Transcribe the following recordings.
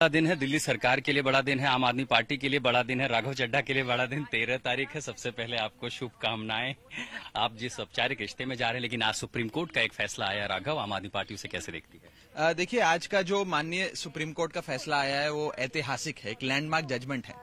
बड़ा दिन है, दिल्ली सरकार के लिए बड़ा दिन है, आम आदमी पार्टी के लिए बड़ा दिन है, राघव चड्ढा के लिए बड़ा दिन। 13 तारीख है। सबसे पहले आपको शुभकामनाएं। आप जिस औपचारिक रिश्ते में जा रहे हैं, लेकिन आज सुप्रीम कोर्ट का एक फैसला आया। राघव, आम आदमी पार्टी उसे कैसे देखती है? देखिए, आज का जो माननीय सुप्रीम कोर्ट का फैसला आया है वो ऐतिहासिक है, एक लैंडमार्क जजमेंट है।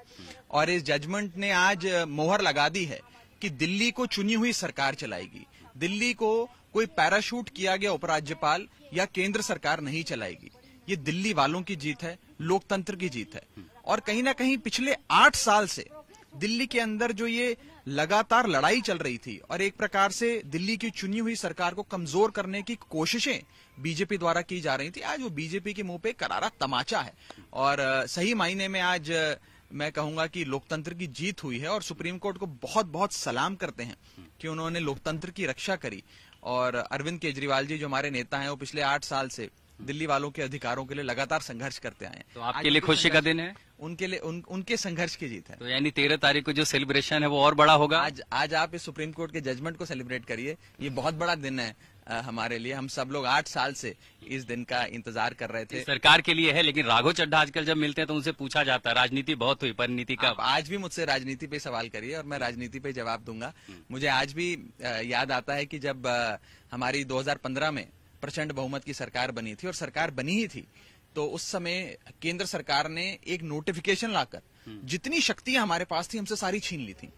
और इस जजमेंट ने आज मोहर लगा दी है कि दिल्ली को चुनी हुई सरकार चलाएगी। दिल्ली को कोई पैराशूट किया गया उपराज्यपाल या केंद्र सरकार नहीं चलाएगी। ये दिल्ली वालों की जीत है, लोकतंत्र की जीत है। और कहीं ना कहीं पिछले 8 साल से दिल्ली के अंदर जो ये लगातार लड़ाई चल रही थी और एक प्रकार से दिल्ली की चुनी हुई सरकार को कमजोर करने की कोशिशें बीजेपी द्वारा की जा रही थी, आज वो बीजेपी के मुंह पे करारा तमाचा है। और सही मायने में आज मैं कहूंगा कि लोकतंत्र की जीत हुई है और सुप्रीम कोर्ट को बहुत बहुत सलाम करते हैं कि उन्होंने लोकतंत्र की रक्षा करी। और अरविंद केजरीवाल जी जो हमारे नेता हैं, वो पिछले 8 साल से दिल्ली वालों के अधिकारों के लिए लगातार संघर्ष करते आए हैं। तो आपके लिए खुशी का दिन है? उनके लिए उनके संघर्ष की जीत है। तो यानी 13 तारीख को जो सेलिब्रेशन है वो और बड़ा होगा। आज आप इस सुप्रीम कोर्ट के जजमेंट को सेलिब्रेट करिए। ये बहुत बड़ा दिन है हमारे लिए। हम सब लोग 8 साल से इस दिन का इंतजार कर रहे थे। सरकार के लिए है, लेकिन राघव चड्ढा आजकल जब मिलते हैं तो उनसे पूछा जाता है, राजनीति बहुत हुई, परिणति का। आज भी मुझसे राजनीति पे सवाल करिए और मैं राजनीति पे जवाब दूंगा। मुझे आज भी याद आता है कि जब हमारी 2015 में प्रचंड बहुमत की सरकार बनी थी और सरकार बनी ही थी, तो उस समय केंद्र सरकार ने एक नोटिफिकेशन लाकर जितनी शक्तियां हमारे पास थी हमसे सारी छीन ली थी।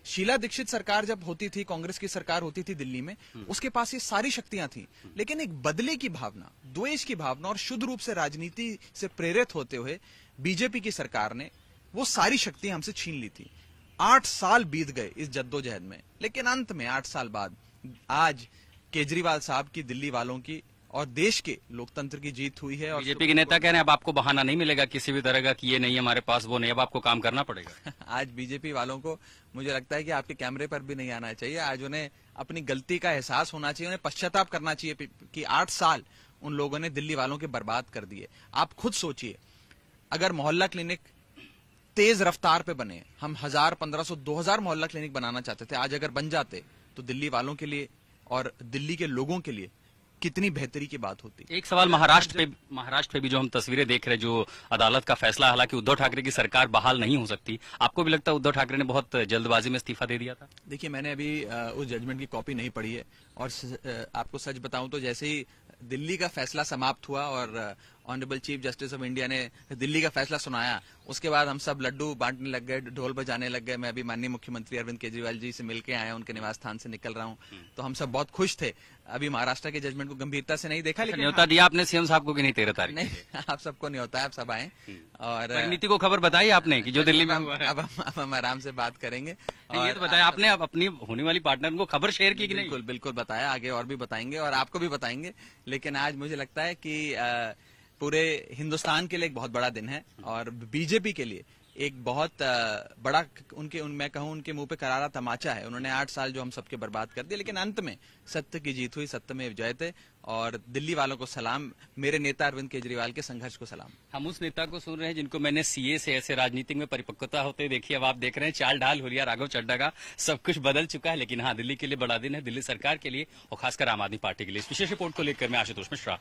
शीला दीक्षित सरकार जब होती थी, कांग्रेस की सरकार होती थी दिल्ली में, उसके पास ये सारी शक्तियां थी, लेकिन एक बदले की भावना, द्वेष की भावना और शुद्ध रूप से राजनीति से प्रेरित होते हुए बीजेपी की सरकार ने वो सारी शक्तियां हमसे छीन ली थी। 8 साल बीत गए इस जद्दोजहद में, लेकिन अंत में 8 साल बाद आज केजरीवाल साहब की, दिल्ली वालों की और देश के लोकतंत्र की जीत हुई है। और बीजेपी के नेता कह रहे हैं अब आपको बहाना नहीं मिलेगा किसी भी तरह का कि ये नहीं हमारे पास, वो नहीं, अब आपको काम करना पड़ेगा। आज बीजेपी वालों को मुझे लगता है कि आपके कैमरे पर भी नहीं आना चाहिए। आज उन्हें अपनी गलती का एहसास होना चाहिए, उन्हें पश्चाताप करना चाहिए कि 8 साल उन लोगों ने दिल्ली वालों के बर्बाद कर दिए। आप खुद सोचिए, अगर मोहल्ला क्लिनिक तेज रफ्तार पे बने, हम 1000, 1500, 2000 मोहल्ला क्लिनिक बनाना चाहते थे, आज अगर बन जाते तो दिल्ली वालों के लिए और दिल्ली के लोगों के लिए कितनी बेहतरी की बात होती। एक सवाल महाराष्ट्र पे भी जो हम तस्वीरें देख रहे हैं, जो अदालत का फैसला, हालांकि उद्धव ठाकरे की सरकार बहाल नहीं हो सकती, आपको भी लगता है उद्धव ठाकरे ने बहुत जल्दबाजी में इस्तीफा दे दिया था? देखिए, मैंने अभी उस जजमेंट की कॉपी नहीं पढ़ी है और आपको सच बताऊं तो जैसे ही दिल्ली का फैसला समाप्त हुआ और honourable chief justice of India ने दिल्ली का फैसला सुनाया, उसके बाद हम सब लड्डू बांटने लग गए, ढोल बजाने लग गए। मैं अभी माननीय मुख्यमंत्री अरविंद केजरीवाल जी से मिलकर आया, उनके निवास स्थान से निकल रहा हूं, तो हम सब बहुत खुश थे। अभी महाराष्ट्र के जजमेंट को गंभीरता से नहीं देखा, लेकिन न्योता दिया आपने सीएम साहब को कि नहीं 13 तारीख? नहीं, आप सबको नहीं होता है, आप सब आए। और परिणति को खबर बताई आपने कि जो दिल्ली में हुआ है? अब हम आराम से बात करेंगे। और ये तो बताया आपने, अब अपनी होने वाली पार्टनर को खबर शेयर की कि नहीं? बिल्कुल बिल्कुल बताया, आगे और भी बताएंगे और आपको भी बताएंगे। लेकिन आज मुझे लगता है कि पूरे हिंदुस्तान के लिए एक बहुत बड़ा दिन है और बीजेपी के लिए एक बहुत बड़ा मैं कहूं उनके मुंह पे करारा तमाचा है। उन्होंने 8 साल जो हम सबके बर्बाद कर दिए, लेकिन अंत में सत्य की जीत हुई, सत्य में जयते। और दिल्ली वालों को सलाम, मेरे नेता अरविंद केजरीवाल के संघर्ष को सलाम। हम उस नेता को सुन रहे हैं जिनको मैंने सीए से ऐसे राजनीतिक में परिपक्वता होते देखिए। अब आप देख रहे हैं चाल ढाल हो लिया राघव चड्ढा का, सब कुछ बदल चुका है। लेकिन हाँ, दिल्ली के लिए बड़ा दिन है, दिल्ली सरकार के लिए और खासकर आम आदमी पार्टी के लिए। इस विशेष रिपोर्ट को लेकर मैं आशुतोष मिश्रा।